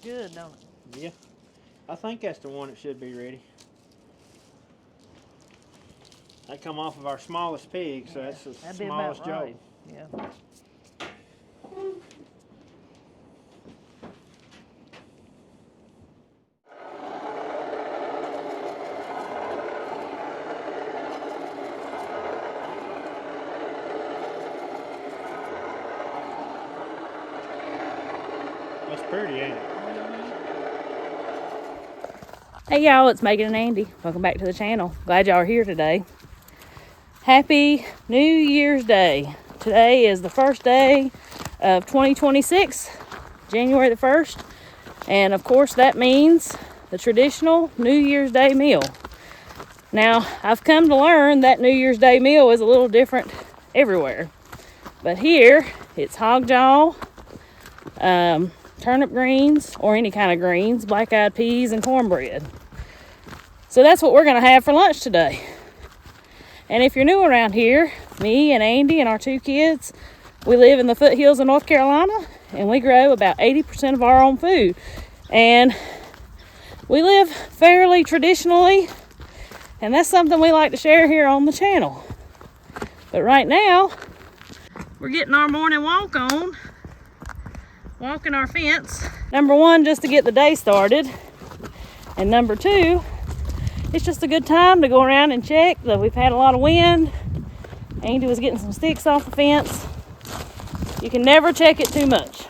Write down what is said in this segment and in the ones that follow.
good, don't it? Yeah. I think that's the one that should be ready. They come off of our smallest pig, so that's the smallest jowl. Right. Yeah. That's pretty, ain't it? Hey y'all, it's Megan and Andy. Welcome back to the channel. Glad y'all are here today. Happy New Year's Day. Today is the first day of 2026, January the 1st. And of course that means the traditional New Year's Day meal. Now, I've come to learn that New Year's Day meal is a little different everywhere. But here, it's hog jowl, turnip greens, or any kind of greens, black-eyed peas, and cornbread. So that's what we're going to have for lunch today. And if you're new around here, me and Andy and our two kids, we live in the foothills of North Carolina, and we grow about 80% of our own food. And we live fairly traditionally, and that's something we like to share here on the channel. But right now, we're getting our morning walk on, walking our fence. Number one, just to get the day started. And number two, it's just a good time to go around and check that we've had a lot of wind. Andy was getting some sticks off the fence. You can never check it too much.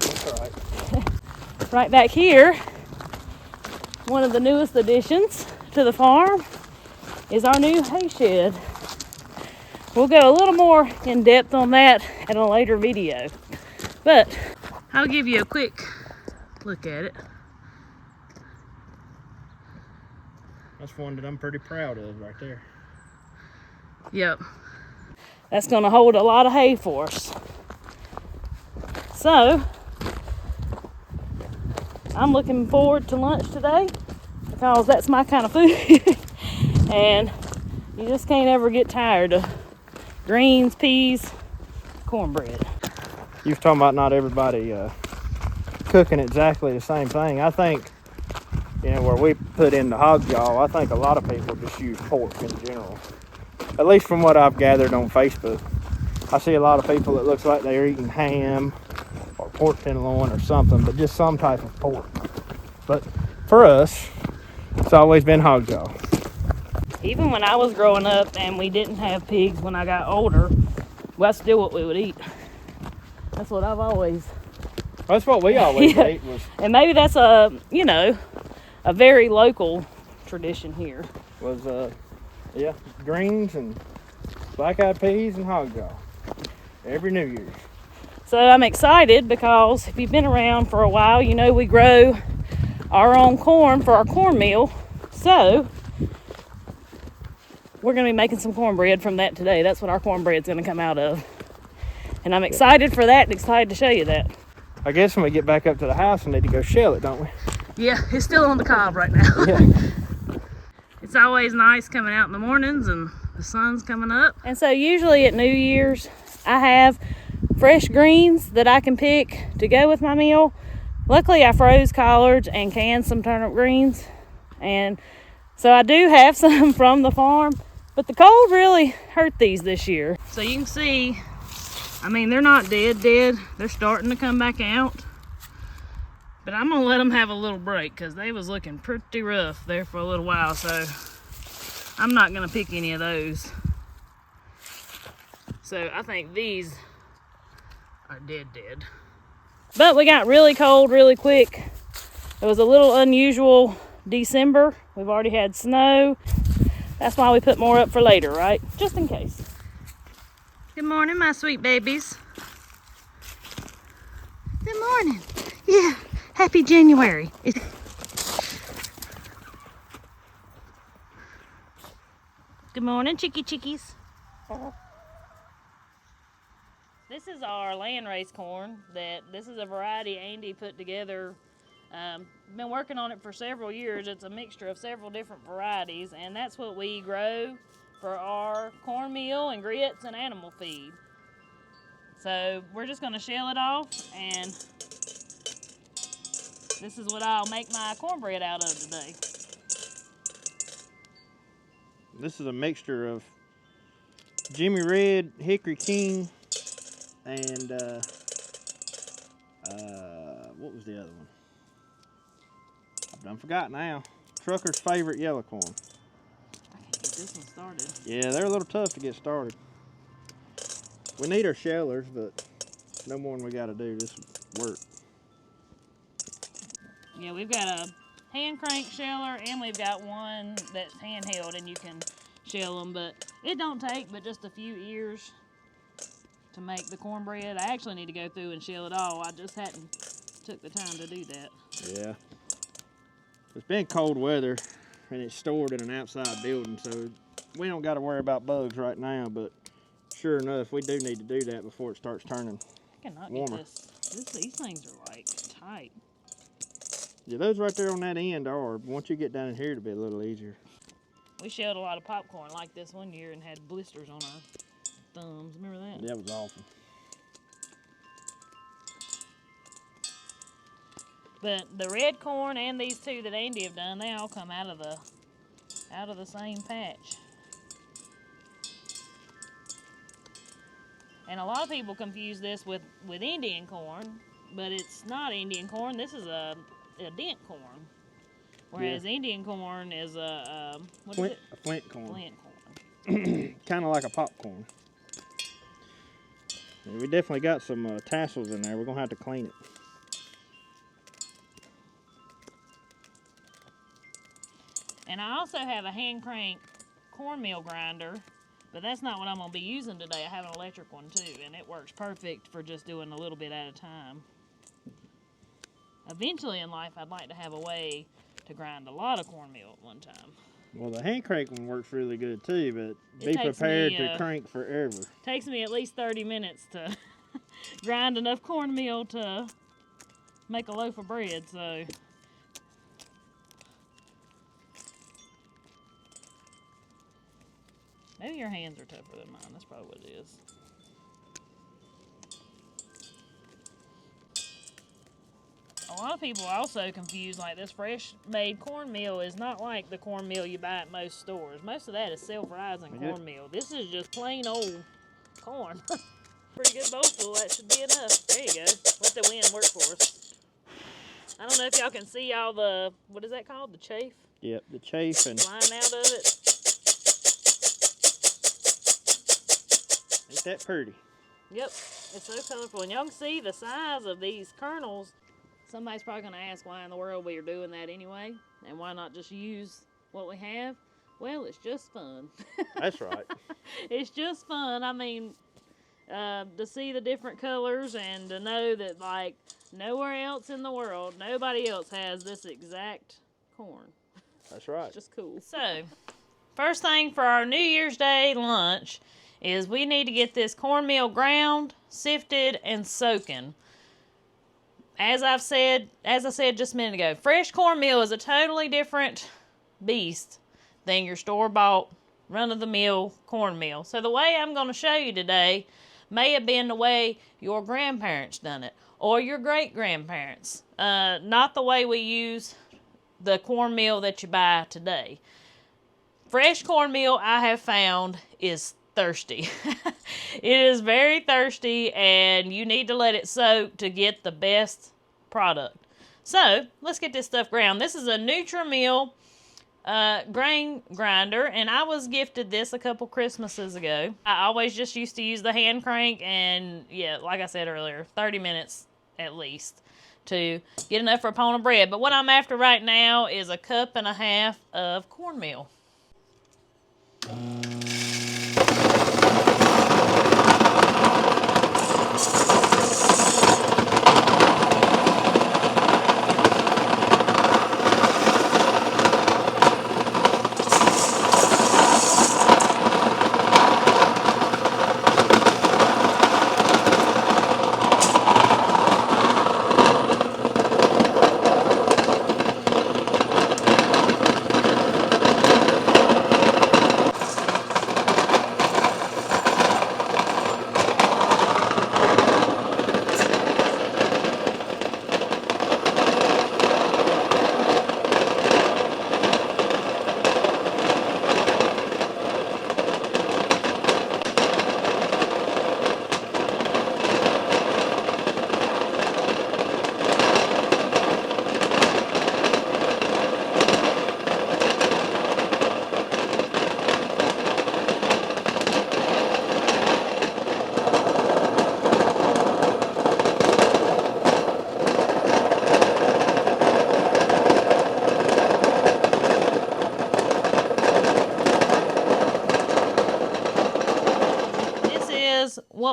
That's all right. Right back here, one of the newest additions to the farm is our new hay shed. We'll go a little more in depth on that in a later video, but I'll give you a quick look at it. That's one that I'm pretty proud of right there. Yep. That's going to hold a lot of hay for us. So, I'm looking forward to lunch today because that's my kind of food. And you just can't ever get tired of greens, peas, cornbread. You was talking about not everybody cooking exactly the same thing. I think, you know, where we put in the hog jowl, I think a lot of people just use pork in general. At least from what I've gathered on Facebook. I see a lot of people that looks like they're eating ham or pork tenderloin or something, but just some type of pork. But for us, it's always been hog jowl. Even when I was growing up and we didn't have pigs when I got older, well, that's still what we would eat. That's what I've always... That's what we always ate was... And maybe that's a, you know, a very local tradition here. Was, yeah, greens and black-eyed peas and hog jowl. Every New Year's. So I'm excited because if you've been around for a while, you know we grow our own corn for our cornmeal. So we're going to be making some cornbread from that today. That's what our cornbread's going to come out of. And I'm excited for that and excited to show you that. I guess when we get back up to the house, we need to go shell it, don't we? Yeah, it's still on the cob right now. Yeah. It's always nice coming out in the mornings and the sun's coming up. And so usually at New Year's, I have fresh greens that I can pick to go with my meal. Luckily, I froze collards and canned some turnip greens. And so I do have some from the farm, but the cold really hurt these this year. So you can see, I mean, they're not dead. They're starting to come back out. But I'm gonna let them have a little break because they was looking pretty rough there for a little while. So I'm not gonna pick any of those. So I think these are dead. But we got really cold really quick. It was a little unusual December. We've already had snow. That's why we put more up for later, right? Just in case. Good morning, my sweet babies. Good morning. Yeah, happy January. Good morning, chickies. This is our land raised corn. This is a variety Andy put together. Been working on it for several years. It's a mixture of several different varieties, and that's what we grow for our cornmeal and grits and animal feed. So we're just going to shell it off and This is what I'll make my cornbread out of today. This is a mixture of Jimmy Red, Hickory King, and what was the other one? I've done forgot now. Trucker's favorite yellow corn. I can't get this one started. Yeah, they're a little tough to get started. We need our shellers, but no more than we got to do. This work. Yeah, we've got a hand crank sheller, and we've got one that's handheld, and you can shell them. But it don't take but just a few ears to make the cornbread. I actually need to go through and shell it all. I just hadn't took the time to do that. Yeah. It's been cold weather, and it's stored in an outside building, so we don't got to worry about bugs right now. But sure enough, we do need to do that before it starts turning I cannot warmer. get this. These things are like tight. Yeah, those right there on that end are. Once you get down in here, it'll be a little easier. We shelled a lot of popcorn like this one year and had blisters on our thumbs. Remember that? That was awesome. But the red corn and these two that Andy have done, they all come out of the same patch. And a lot of people confuse this with Indian corn, but it's not Indian corn. This is a dent corn. Whereas Indian corn is a flint corn. Flint corn. Kind of like a popcorn. And we definitely got some tassels in there. We're going to have to clean it. And I also have a hand crank cornmeal grinder, but that's not what I'm going to be using today. I have an electric one too, and it works perfect for just doing a little bit at a time. Eventually in life, I'd like to have a way to grind a lot of cornmeal at one time. Well, the hand crank one works really good too, but be prepared to crank forever. Takes me at least 30 minutes to grind enough cornmeal to make a loaf of bread, so. Maybe your hands are tougher than mine. That's probably what it is. A lot of people also confuse like this fresh made cornmeal is not like the cornmeal you buy at most stores. Most of that is self-rising cornmeal. This is just plain old corn. Pretty good bowlful. That should be enough. There you go. Let the wind work for us. I don't know if y'all can see all the, what is that called? The chaff? Yep, the chaff and flying out of it. Ain't that pretty? Yep, it's so colorful. And y'all can see the size of these kernels. Somebody's probably going to ask why in the world we are doing that anyway, and why not just use what we have. Well, it's just fun. That's right. It's just fun. I mean, to see the different colors and to know that, like, nowhere else in the world, nobody else has this exact corn. That's right. It's just cool. So, first thing for our New Year's Day lunch is we need to get this cornmeal ground, sifted, and soaking. As I said just a minute ago, fresh cornmeal is a totally different beast than your store-bought, run-of-the-mill cornmeal. So the way I'm going to show you today may have been the way your grandparents done it, or your great-grandparents. Not the way we use the cornmeal that you buy today. Fresh cornmeal, I have found, is thirsty. It is very thirsty, and you need to let it soak to get the best product. So let's get this stuff ground. This is a Nutri-Mill grain grinder, and I was gifted this a couple Christmases ago. I always just used to use the hand crank, and yeah, like I said earlier, 30 minutes at least to get enough for a pound of bread. But what I'm after right now is a 1.5 cups of cornmeal.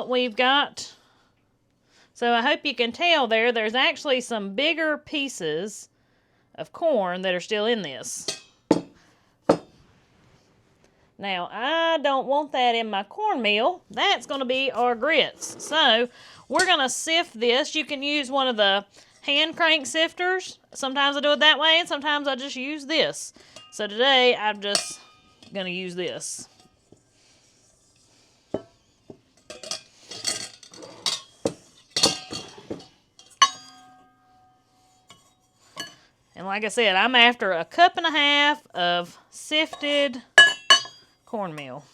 what we've got. So I hope you can tell there's actually some bigger pieces of corn that are still in this. Now, I don't want that in my cornmeal. That's going to be our grits. So we're going to sift this. You can use one of the hand crank sifters. Sometimes I do it that way, and sometimes I just use this. So today, I'm just going to use this. And like I said, I'm after 1.5 cups of sifted cornmeal.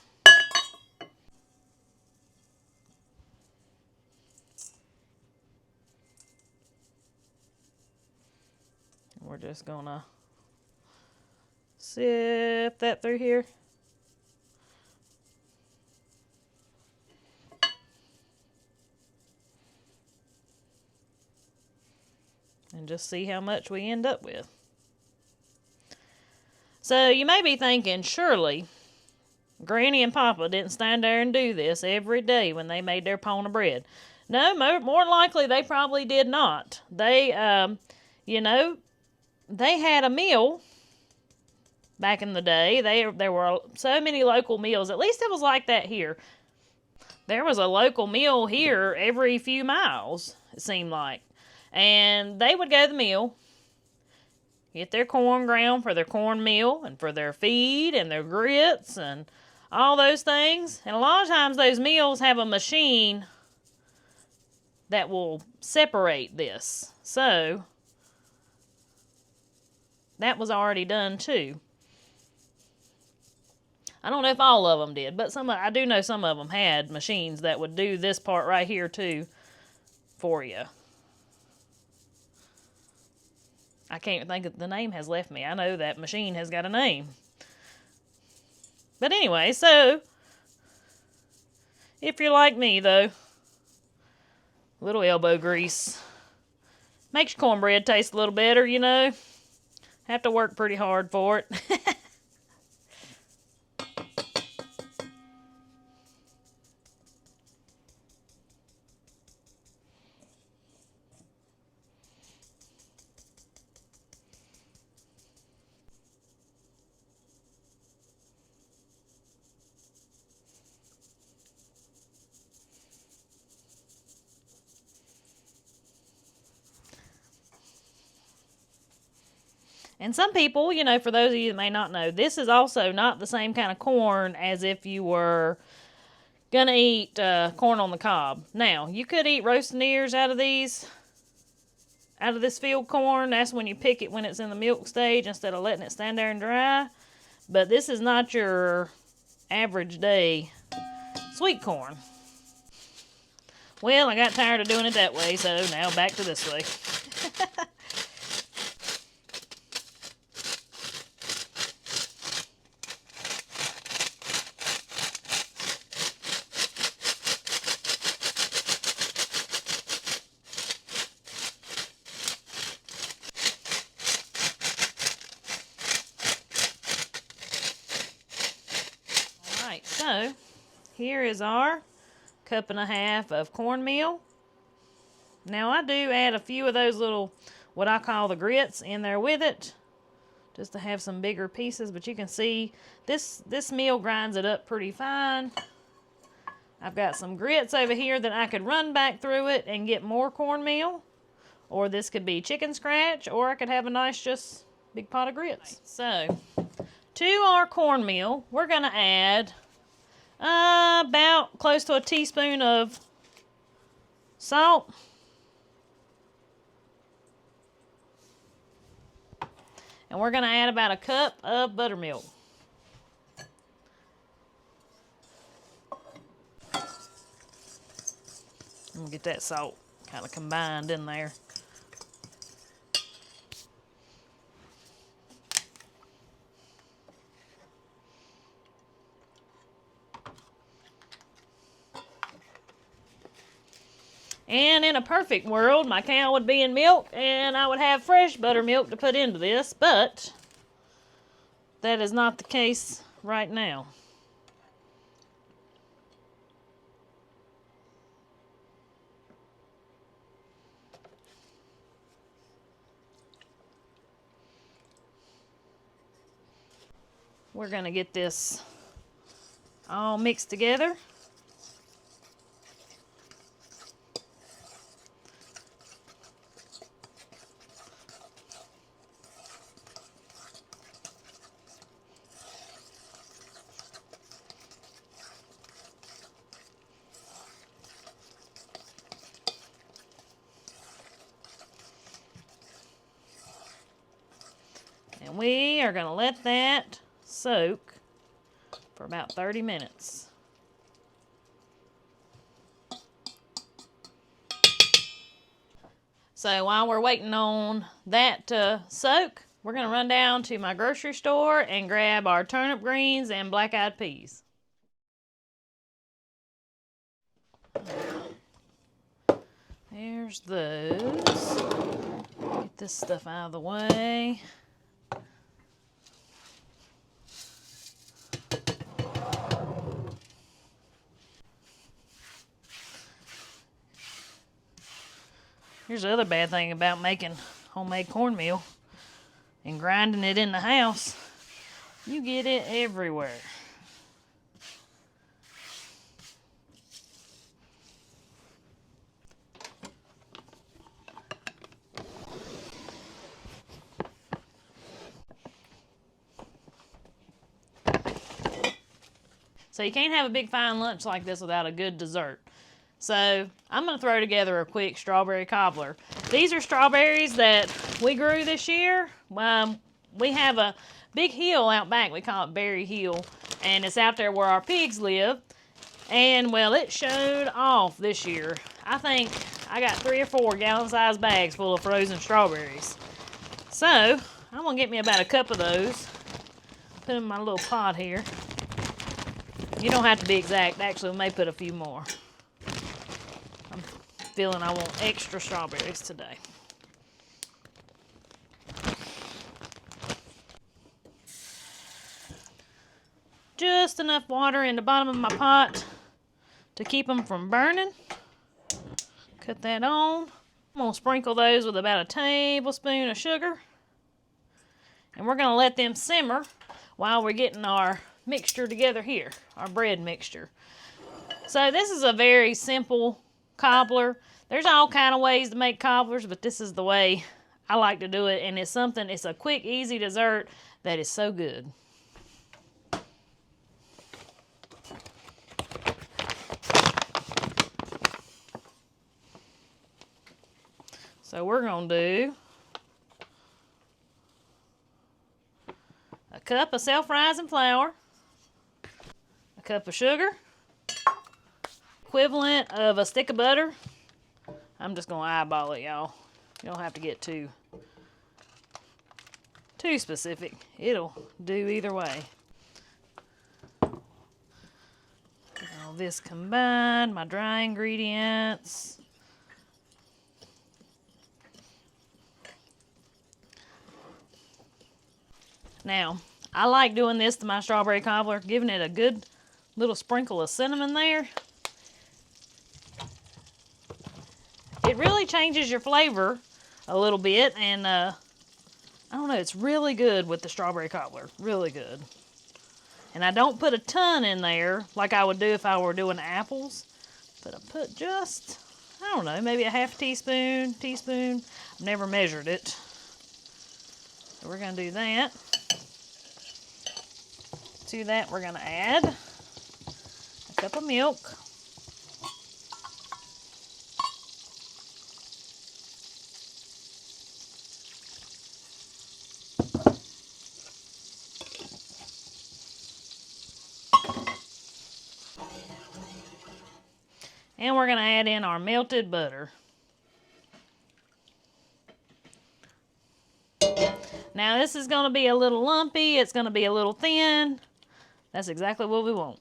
We're just gonna sift that through here. And just see how much we end up with. So you may be thinking, surely Granny and Papa didn't stand there and do this every day when they made their pound of bread. No, more likely they probably did not. They, you know, they had a meal back in the day. There were so many local meals. At least it was like that here. There was a local meal here every few miles, it seemed like. And they would go to the mill, get their corn ground for their cornmeal and for their feed and their grits and all those things. And a lot of times those mills have a machine that will separate this. So that was already done too. I don't know if all of them did, but I do know some of them had machines that would do this part right here too for you. I can't think of the name has left me. I know that machine has got a name. But anyway, so if you're like me though, little elbow grease makes your cornbread taste a little better, you know. Have to work pretty hard for it. And some people, you know, for those of you that may not know, this is also not the same kind of corn as if you were going to eat corn on the cob. Now, you could eat roasted ears out of this field corn. That's when you pick it when it's in the milk stage instead of letting it stand there and dry. But this is not your average day sweet corn. Well, I got tired of doing it that way, so now back to this way. So, here is our 1.5 cups of cornmeal. Now, I do add a few of those little, what I call the grits, in there with it, just to have some bigger pieces. But you can see, this meal grinds it up pretty fine. I've got some grits over here that I could run back through it and get more cornmeal. Or this could be chicken scratch, or I could have a nice, just big pot of grits. So, to our cornmeal, we're going to add about close to a teaspoon of salt. And we're going to add about 1 cup of buttermilk. I'm going to get that salt kind of combined in there. And in a perfect world, my cow would be in milk and I would have fresh buttermilk to put into this, but that is not the case right now. we're gonna get this all mixed together. And we are going to let that soak for about 30 minutes. So while we're waiting on that to soak, we're going to run down to my grocery store and grab our turnip greens and black-eyed peas. There's those. Get this stuff out of the way. Here's the other bad thing about making homemade cornmeal and grinding it in the house. You get it everywhere. So you can't have a big fine lunch like this without a good dessert. So I'm going to throw together a quick strawberry cobbler. These are strawberries that we grew this year. We have a big hill out back. We call it Berry Hill. And it's out there where our pigs live. And, well, it showed off this year. I think I got 3 or 4 gallon-sized bags full of frozen strawberries. So I'm going to get me about a cup of those. Put them in my little pot here. You don't have to be exact. Actually, we may put a few more. I'm feeling I want extra strawberries today. Just enough water in the bottom of my pot to keep them from burning. Cut that on. I'm going to sprinkle those with about a tablespoon of sugar. And we're going to let them simmer while we're getting our mixture together here, our bread mixture. So this is a very simple cobbler. There's all kind of ways to make cobblers, but this is the way I like to do it, and it's a quick, easy dessert that is so good. So we're going to do a cup of self-rising flour, a cup of sugar, equivalent of a stick of butter. I'm just going to eyeball it, y'all. You don't have to get too specific. It'll do either way. Get all this combined, my dry ingredients. Now, I like doing this to my strawberry cobbler, giving it a good little sprinkle of cinnamon there. It really changes your flavor a little bit, and I don't know, it's really good with the strawberry cobbler, really good. And I don't put a ton in there like I would do if I were doing apples, but I put just, I don't know, maybe a half teaspoon. I've never measured it. So we're going to do that. To that, we're going to add a cup of milk. And we're going to add in our melted butter. Now this is going to be a little lumpy. It's going to be a little thin. That's exactly what we want.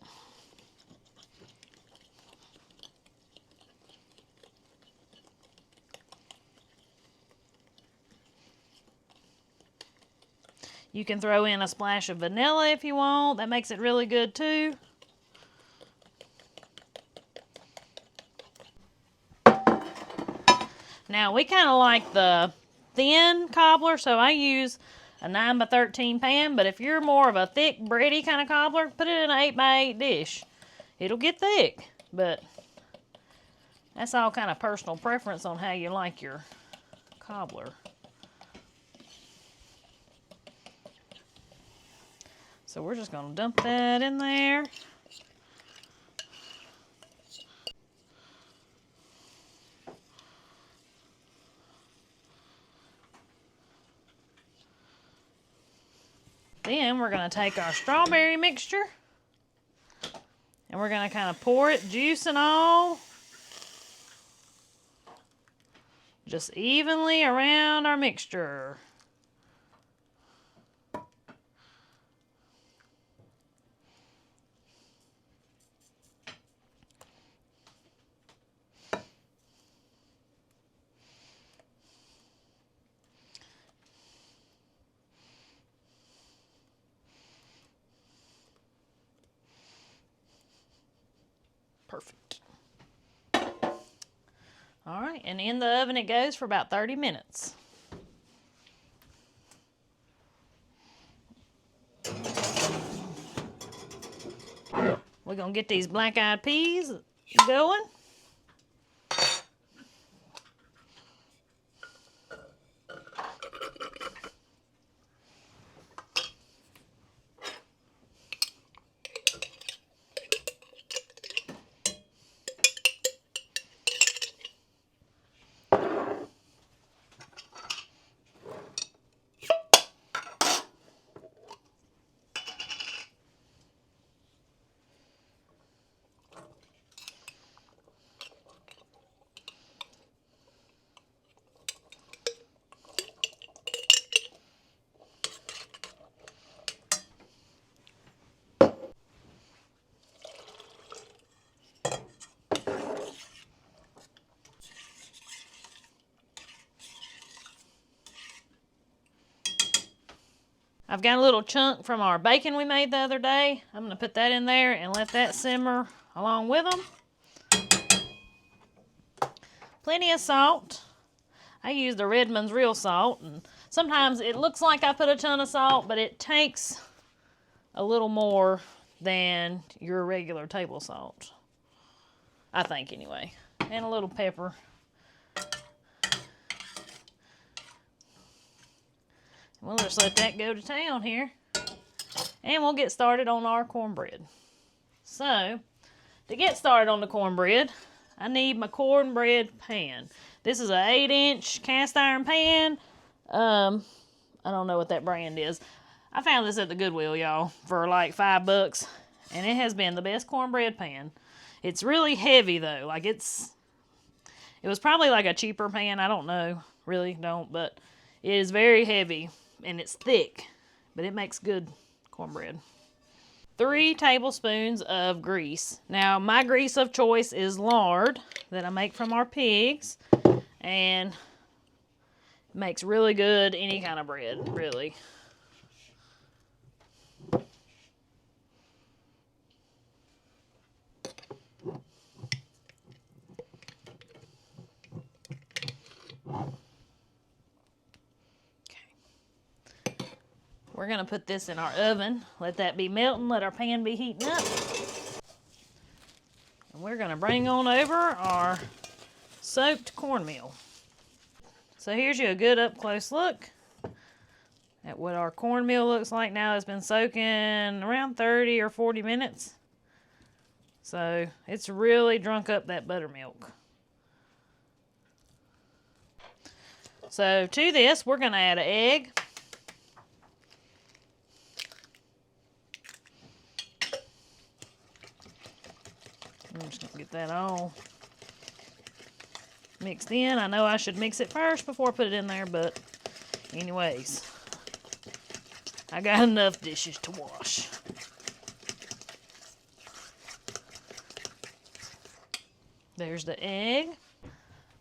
You can throw in a splash of vanilla if you want. That makes it really good too. Now we kind of like the thin cobbler, so I use a 9 by 13 pan, but if you're more of a thick, bready kind of cobbler, put it in an 8 by 8 dish. It'll get thick, but that's all kind of personal preference on how you like your cobbler. So we're just going to dump that in there. Then we're going to take our strawberry mixture and we're going to kind of pour it, juice and all, just evenly around our mixture. Perfect. All right, and in the oven it goes for about 30 minutes. We're gonna get these black-eyed peas going. I've got a little chunk from our bacon we made the other day. I'm going to put that in there and let that simmer along with them. Plenty of salt. I use the Redmond's real salt, and sometimes it looks like I put a ton of salt, but it takes a little more than your regular table salt. I think anyway. And a little pepper. We'll just let that go to town here. And we'll get started on our cornbread. So, to get started on the cornbread, I need my cornbread pan. This is an 8-inch cast iron pan. I don't know what that brand is. I found this at the Goodwill, y'all, for like $5. And it has been the best cornbread pan. It's really heavy, though. Like, it was probably like a cheaper pan. I don't know. Really don't. But it is very heavy. And it's thick, but it makes good cornbread. 3 tablespoons of grease. Now, my grease of choice is lard that I make from our pigs, and it makes really good any kind of bread, really. We're going to put this in our oven, let that be melting, let our pan be heating up. And we're going to bring on over our soaked cornmeal. So here's you a good up close look at what our cornmeal looks like now. It's been soaking around 30 or 40 minutes. So it's really drunk up that buttermilk. So to this, we're going to add an egg. I'm just going to get that all mixed in. I know I should mix it first before I put it in there, but anyways, I got enough dishes to wash. There's the egg.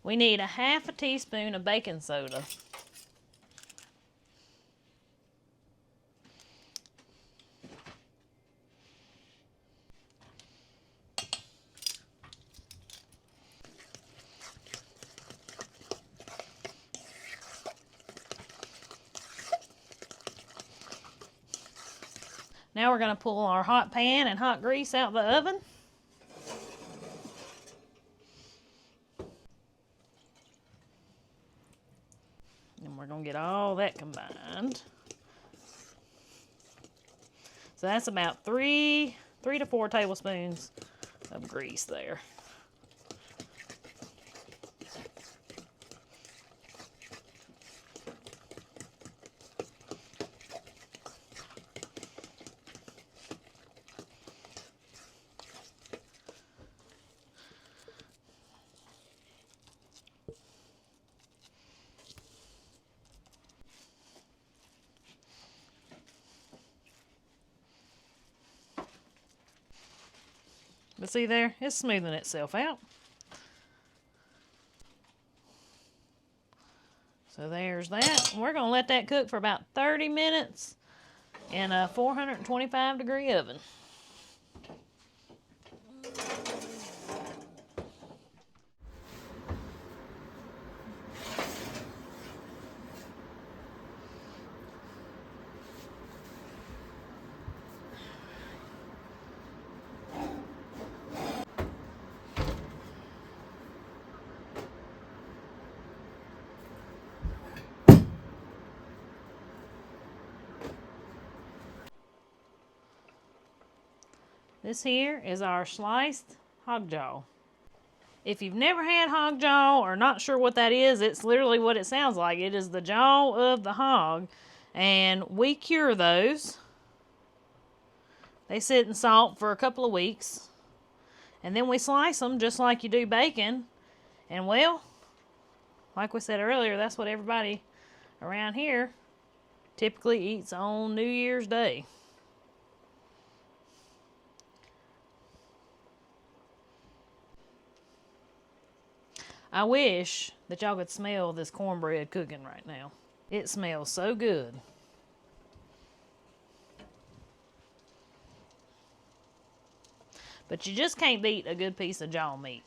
We need a half a teaspoon of baking soda. Now we're going to pull our hot pan and hot grease out of the oven. And we're going to get all that combined. So that's about three to 4 tablespoons of grease there. But see there, it's smoothing itself out. So there's that. We're going to let that cook for about 30 minutes in a 425-degree oven. This here is our sliced hog jowl. If you've never had hog jowl or not sure what that is, it's literally what it sounds like. It is the jaw of the hog, and we cure those. They sit in salt for a couple of weeks, and then we slice them just like you do bacon. And well, like we said earlier, that's what everybody around here typically eats on New Year's Day. I wish that y'all could smell this cornbread cooking right now. It smells so good. But you just can't beat a good piece of jaw meat.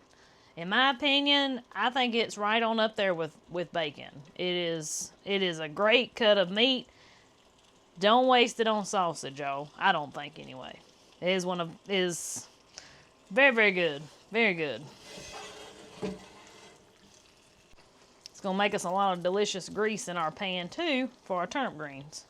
In my opinion, I think it's right on up there with bacon. It is a great cut of meat. Don't waste it on sausage, y'all. I don't think anyway. It is very, very good. Very good. It's going to make us a lot of delicious grease in our pan too for our turnip greens.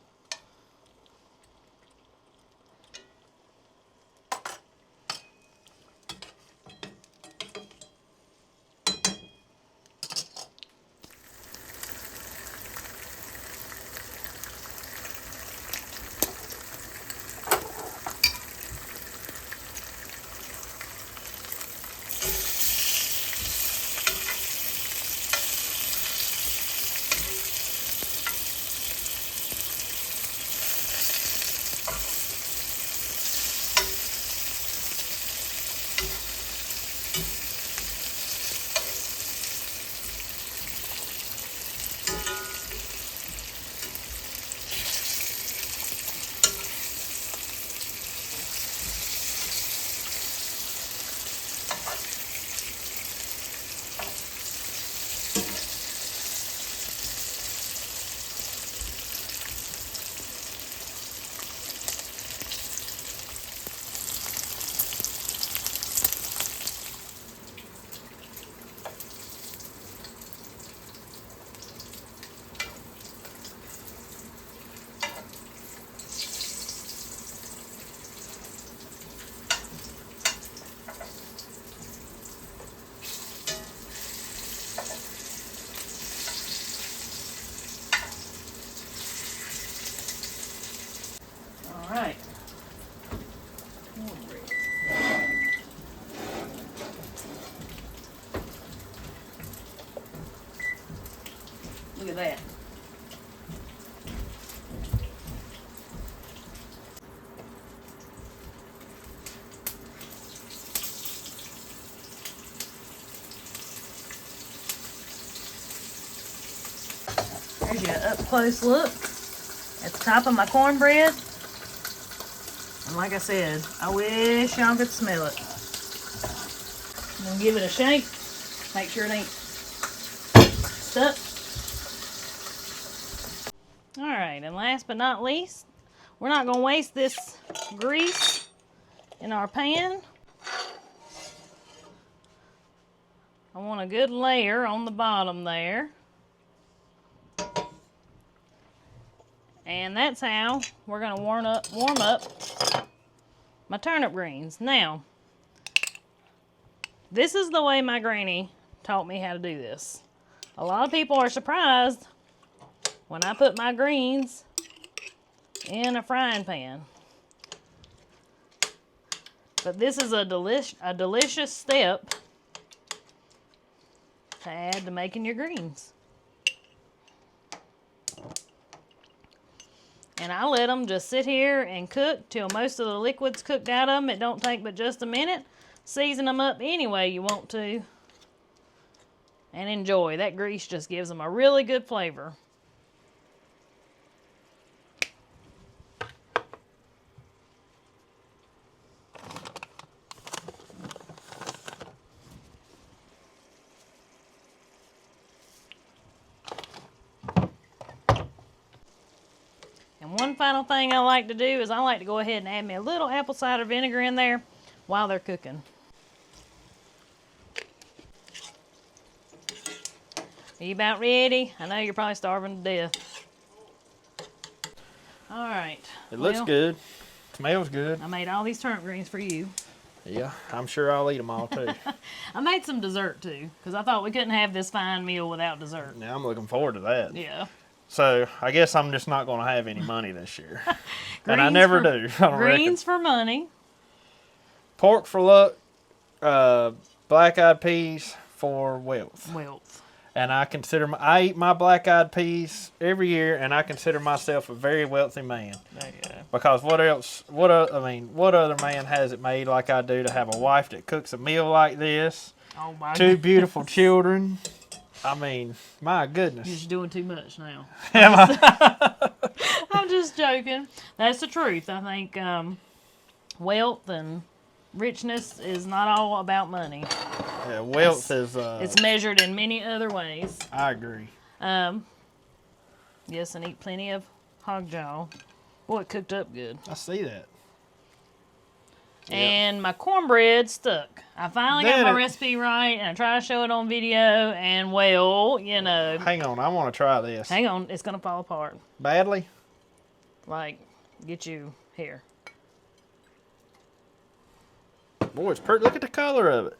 Alright. Look at that. There's your up close look at the top of my cornbread. And like I said, I wish y'all could smell it. I'm gonna give it a shake. Make sure it ain't stuck. Alright, and last but not least, we're We're not going to waste this grease in our pan. I want a good layer on the bottom there. And that's how we're going to warm up my turnip greens. Now, this is the way my granny taught me how to do this. A lot of people are surprised when I put my greens in a frying pan. But this is a delicious step to add to making your greens. And I let them just sit here and cook till most of the liquid's cooked out of them. It don't take but just a minute. Season them up any way you want to. And enjoy. That grease just gives them a really good flavor. And one final thing I like to do is I like to go ahead and add me a little apple cider vinegar in there while they're cooking. Are you about ready? I know you're probably starving to death. All right. It looks good. Smells good. I made all these turnip greens for you. Yeah, I'm sure I'll eat them all too. I made some dessert too, because I thought we couldn't have this fine meal without dessert. Now I'm looking forward to that. Yeah. So I guess I'm just not going to have any money this year. And I never do. Greens for money. Pork for luck. Black-eyed peas for wealth. Wealth. And I eat my black-eyed peas every year, and I consider myself a very wealthy man. There you go. Because what other man has it made like I do to have a wife that cooks a meal like this? Oh my 2 beautiful children. I mean, my goodness. You're just doing too much now. Am I? I'm just joking. That's the truth. I think wealth and richness is not all about money. Yeah, wealth is... it's measured in many other ways. I agree. Yes, and eat plenty of hog jowl. Boy, it cooked up good. I see that. And my cornbread stuck. I finally got my recipe right, and I tried to show it on video, and well, you know. Hang on, I want to try this. Hang on, it's going to fall apart. Badly? Like, get you here. Boy, it's pretty. Look at the color of it.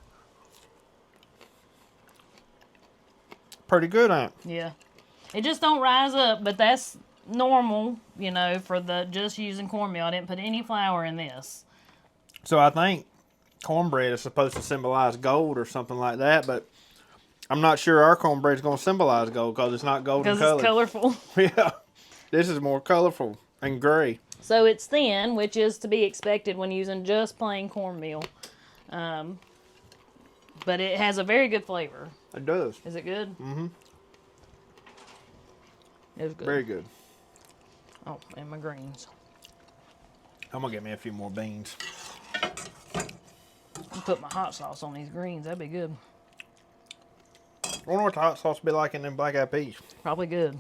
Pretty good, ain't it? Yeah. It just don't rise up, but that's normal, you know, for the just using cornmeal. I didn't put any flour in this. So I think cornbread is supposed to symbolize gold or something like that, but I'm not sure our cornbread is going to symbolize gold because it's not golden color. Because it's colorful. Yeah. This is more colorful and gray. So it's thin, which is to be expected when using just plain cornmeal. But it has a very good flavor. It does. Is it good? Mm-hmm. It's good. Very good. Oh, and my greens. I'm going to get me a few more beans. I'll put my hot sauce on these greens. That'd be good. I wonder what the hot sauce will be like in them black-eyed peas. Probably good.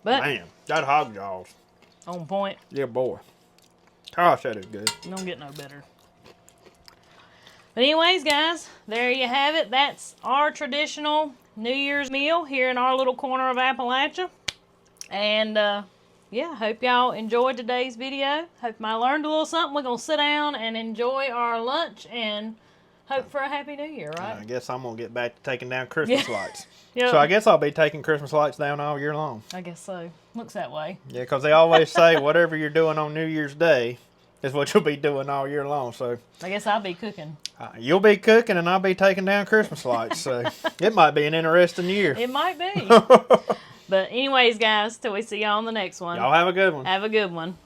But Man, that hog jaw's on point. yeah, boy. Gosh, that is good. You don't get no better. But anyways, guys, there you have it. That's our traditional New Year's meal here in our little corner of Appalachia. And yeah, hope y'all enjoyed today's video. Hope I learned a little something. We're going to sit down and enjoy our lunch and hope for a Happy New Year, right? I guess I'm going to get back to taking down Christmas lights. Yep. So I guess I'll be taking Christmas lights down all year long. I guess so. Looks that way. Yeah, because they always say whatever you're doing on New Year's Day is what you'll be doing all year long. So I guess I'll be cooking. You'll be cooking and I'll be taking down Christmas lights. So it might be an interesting year. It might be. But anyways, guys, till we see y'all on the next one. Y'all have a good one. Have a good one.